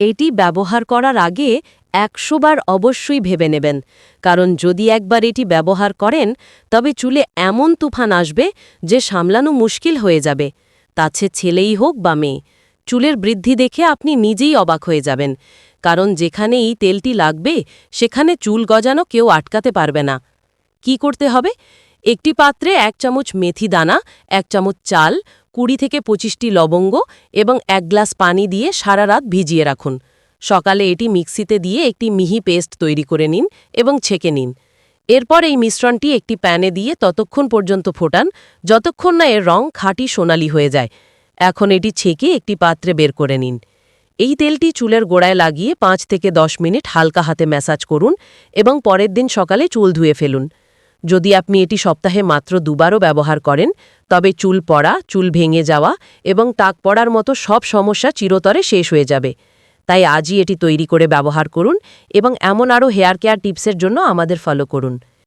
এটি ব্যবহার করার আগে ১০০ বার অবশ্যই ভেবে নেবেন, কারণ যদি একবার এটি ব্যবহার করেন তবে চুলে এমন তুফান আসবে যে সামলানো মুশকিল হয়ে যাবে। তাছে ছেলেই হোক বা মেয়ে, চুলের বৃদ্ধি দেখে আপনি নিজেই অবাক হয়ে যাবেন, কারণ যেখানে এই তেলটি লাগবে সেখানে চুল গজানো কেউ আটকাতে পারবে না। কি করতে হবে? একটি পাত্রে ১ চামচ মেথি দানা, ১ চামচ চাল, ২০ থেকে ২৫টি লবঙ্গ এবং ১ গ্লাস পানি দিয়ে সারা রাত ভিজিয়ে রাখুন। সকালে এটি মিক্সিতে দিয়ে একটি মিহি পেস্ট তৈরি করে নিন এবং ছেঁকে নিন। এরপর এই মিশ্রণটি একটি প্যানে দিয়ে ততক্ষণ পর্যন্ত ফোটান যতক্ষণ না এর রং খাঁটি সোনালি হয়ে যায়। এখন এটি ছেঁকে একটি পাত্রে বের করে নিন। এই তেলটি চুলের গোড়ায় লাগিয়ে ৫ থেকে ১০ মিনিট হালকা হাতে ম্যাসাজ করুন এবং পরের দিন সকালে চুল ধুয়ে ফেলুন। যদি আপনি এটি সপ্তাহে মাত্র দুবারও ব্যবহার করেন, তবে চুল পড়া, চুল ভেঙে যাওয়া এবং টাক পড়ার মতো সব সমস্যা চিরতরে শেষ হয়ে যাবে। তাই আজই এটি তৈরি করে ব্যবহার করুন এবং এমন আরও হেয়ার কেয়ার টিপসের জন্য আমাদের ফলো করুন।